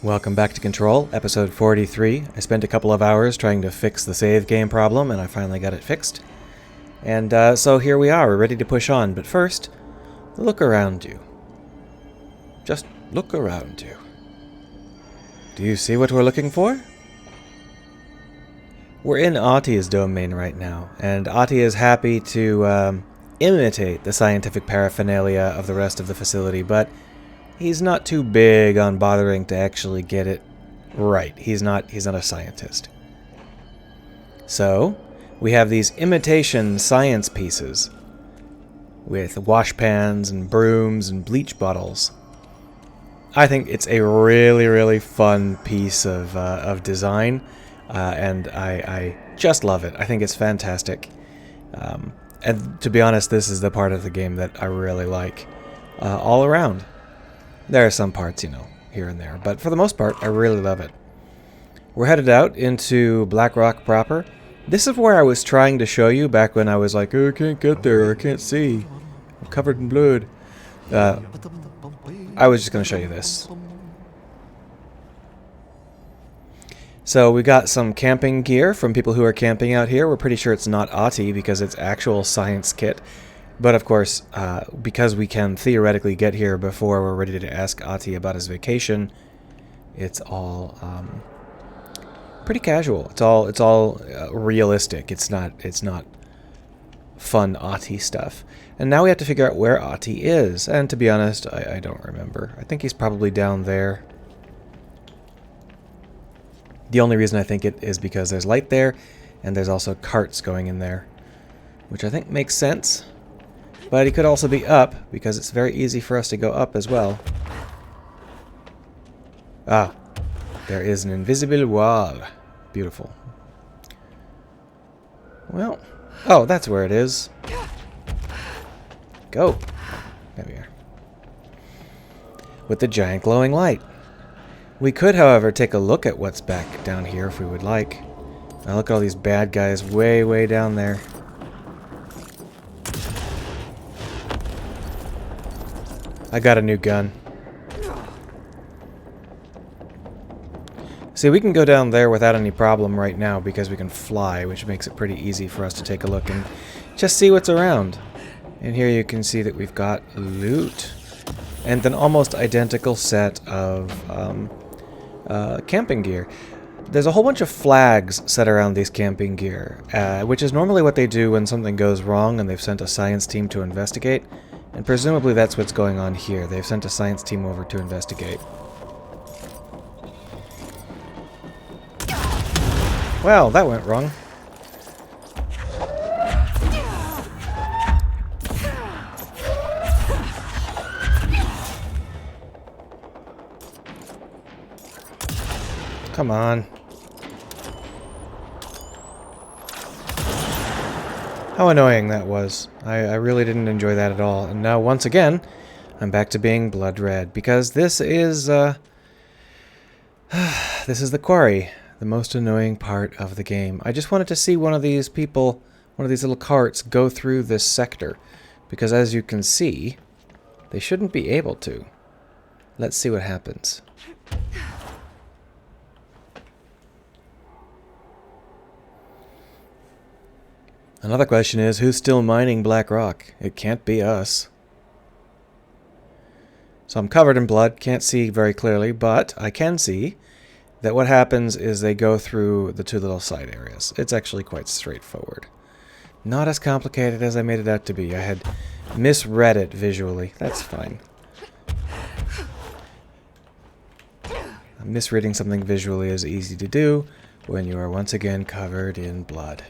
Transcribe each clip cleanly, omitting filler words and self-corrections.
Welcome back to Control, episode 43. I spent a couple of hours trying to fix the save game problem, and I finally got it fixed. And so here we are, we're ready to push on, but first, look around you. Just look around you. Do you see what we're looking for? We're in Ahti's domain right now, and Ahti is happy to imitate the scientific paraphernalia of the rest of the facility, but he's not too big on bothering to actually get it right. He's not a scientist. So, we have these imitation science pieces with washpans and brooms and bleach bottles. I think it's a really, really fun piece of design, and I just love it. I think it's fantastic. And to be honest, this is the part of the game that I really like all around. There are some parts, here and there, but for the most part, I really love it. We're headed out into Black Rock proper. This is where I was trying to show you back when I was like, oh, I can't get there, I can't see. I'm covered in blood. I was just going to show you this. So we got some camping gear from people who are camping out here. We're pretty sure it's not Ahti because it's actual science kit. But of course, because we can theoretically get here before we're ready to ask Ahti about his vacation, it's all pretty casual. It's all realistic. It's not fun Ahti stuff. And now we have to figure out where Ahti is. And to be honest, I don't remember. I think he's probably down there. The only reason I think it is because there's light there, and there's also carts going in there, which I think makes sense. But he could also be up, because it's very easy for us to go up as well. Ah, there is an invisible wall. Beautiful. Well, oh, that's where it is. Go. There we are. With the giant glowing light. We could, however, take a look at what's back down here if we would like. Now look at all these bad guys way, way down there. I got a new gun. See, we can go down there without any problem right now because we can fly, which makes it pretty easy for us to take a look and just see what's around. And here you can see that we've got loot and an almost identical set of camping gear. There's a whole bunch of flags set around these camping gear, which is normally what they do when something goes wrong and they've sent a science team to investigate. And presumably that's what's going on here. They've sent a science team over to investigate. Well, that went wrong. Come on. How annoying that was. I really didn't enjoy that at all. And now, once again, I'm back to being blood red. Because this is, this is the quarry. The most annoying part of the game. I just wanted to see one of these people, one of these little carts, go through this sector. Because as you can see, they shouldn't be able to. Let's see what happens. Another question is, who's still mining Black Rock? It can't be us. So I'm covered in blood, can't see very clearly, but I can see that what happens is they go through the two little side areas. It's actually quite straightforward. Not as complicated as I made it out to be. I had misread it visually. That's fine. Misreading something visually is easy to do when you are once again covered in blood.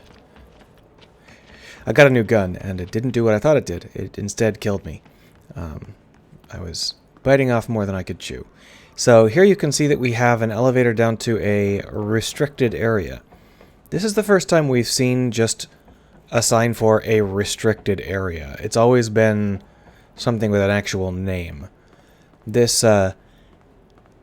I got a new gun, and it didn't do what I thought it did. It instead killed me. I was biting off more than I could chew. So here you can see that we have an elevator down to a restricted area. This is the first time we've seen just a sign for a restricted area. It's always been something with an actual name. This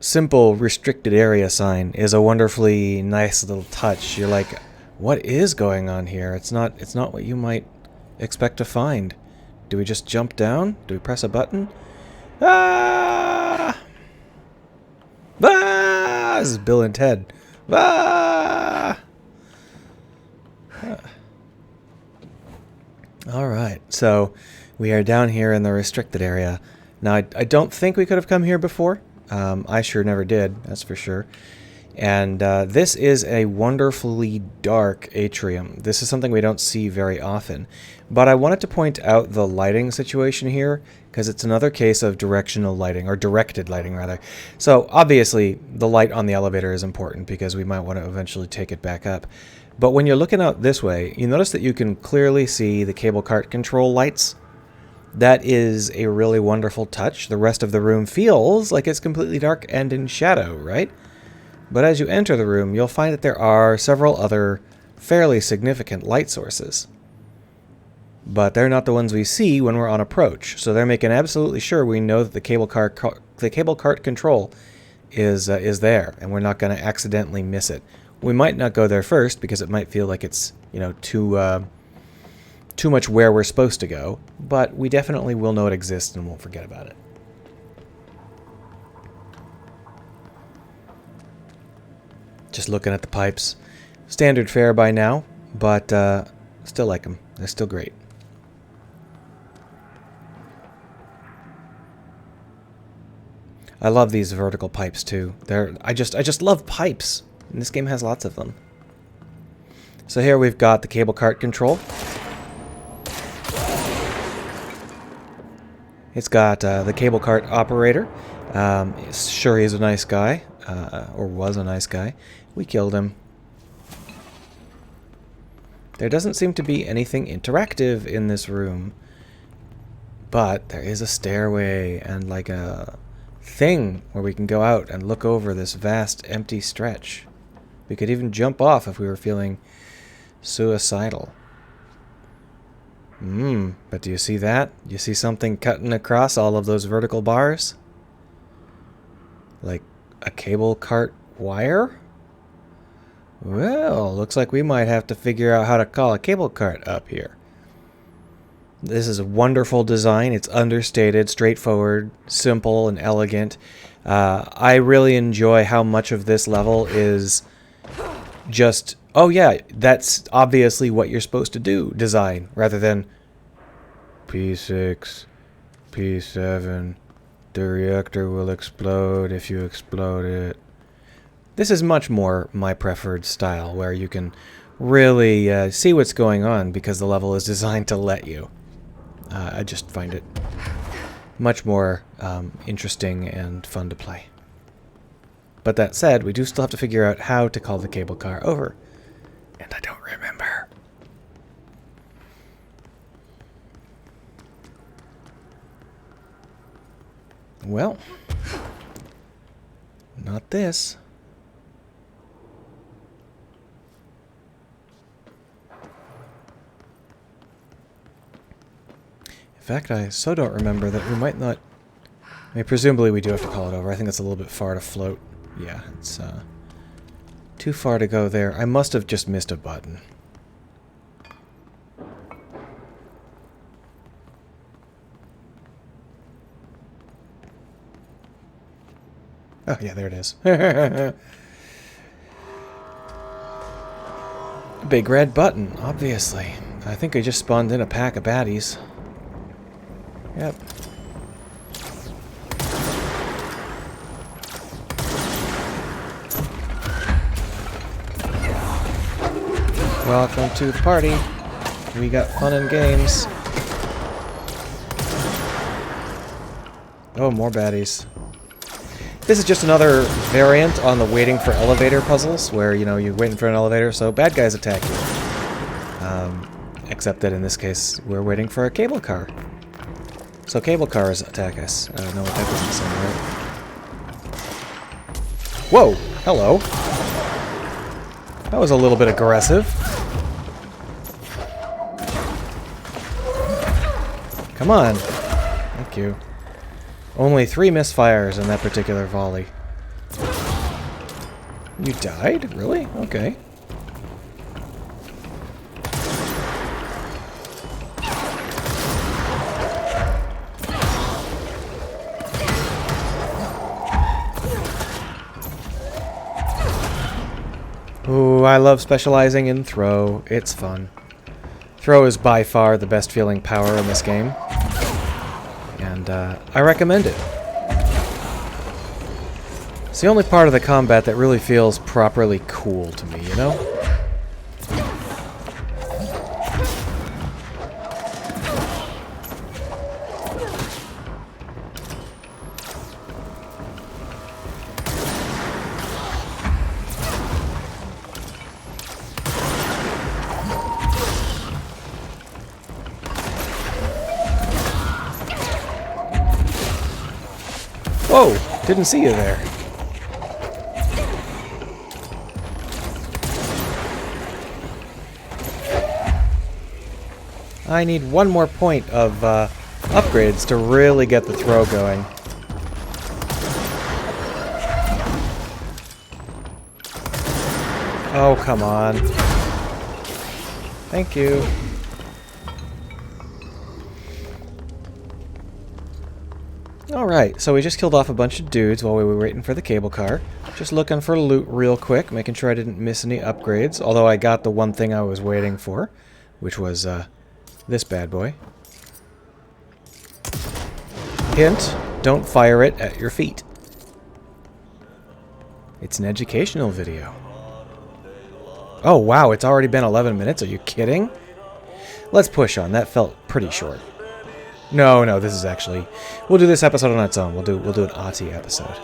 simple restricted area sign is a wonderfully nice little touch. You're like, what is going on here? It's not what you might expect to find. Do we just jump down? Do we press a button? Ah! Ah! This is Bill and Ted. Ah! All right, so we are down here in the restricted area. Now, I don't think we could have come here before. I sure never did, that's for sure. And this is a wonderfully dark atrium. This is something we don't see very often. But I wanted to point out the lighting situation here, because it's another case of directional lighting, or directed lighting, rather. So, obviously, the light on the elevator is important, because we might want to eventually take it back up. But when you're looking out this way, you notice that you can clearly see the cable cart control lights. That is a really wonderful touch. The rest of the room feels like it's completely dark and in shadow, right? But as you enter the room, you'll find that there are several other fairly significant light sources. But they're not the ones we see when we're on approach. So they're making absolutely sure we know that the cable cart control is there, and we're not going to accidentally miss it. We might not go there first because it might feel like it's, you know, too much where we're supposed to go, but we definitely will know it exists and won't forget about it. Just looking at the pipes. Standard fare by now, but still like them. They're still great. I love these vertical pipes too. I just love pipes. And this game has lots of them. So here we've got the cable cart control. It's got the cable cart operator. Sure, he's a nice guy, or was a nice guy. We killed him. There doesn't seem to be anything interactive in this room, but there is a stairway and like a thing where we can go out and look over this vast empty stretch. We could even jump off if we were feeling suicidal. But do you see that? You see something cutting across all of those vertical bars? Like a cable cart wire? Well, looks like we might have to figure out how to call a cable cart up here. This is a wonderful design. It's understated, straightforward, simple, and elegant. I really enjoy how much of this level is just, oh yeah, that's obviously what you're supposed to do, design, rather than P6, P7, the reactor will explode if you explode it. This is much more my preferred style, where you can really see what's going on because the level is designed to let you. I just find it much more interesting and fun to play. But that said, we do still have to figure out how to call the cable car over. And I don't remember. Well, not this. In fact, I so don't remember that we might not... I mean, presumably we do have to call it over. I think it's a little bit far to float. Yeah, it's too far to go there. I must have just missed a button. Oh, yeah, there it is. Big red button, obviously. I think I just spawned in a pack of baddies. Yep. Welcome to the party. We got fun and games. Oh, more baddies. This is just another variant on the waiting for elevator puzzles, where, you know, you're waiting for an elevator, so bad guys attack you. Except that in this case, we're waiting for a cable car. So cable cars attack us. I don't know what that doesn't sound right. Whoa! Hello. That was a little bit aggressive. Come on. Thank you. Only 3 misfires in that particular volley. You died? Really? Okay. Ooh, I love specializing in throw. It's fun. Throw is by far the best feeling power in this game. And I recommend it. It's the only part of the combat that really feels properly cool to me, you know? Whoa! Didn't see you there. I need one more point of upgrades to really get the throw going. Oh, come on. Thank you. Alright, so we just killed off a bunch of dudes while we were waiting for the cable car. Just looking for loot real quick, making sure I didn't miss any upgrades, although I got the one thing I was waiting for, which was this bad boy. Hint, don't fire it at your feet. It's an educational video. Oh wow, it's already been 11 minutes, are you kidding? Let's push on, that felt pretty short. No, this is actually... We'll do this episode on its own. We'll do an Ahti episode.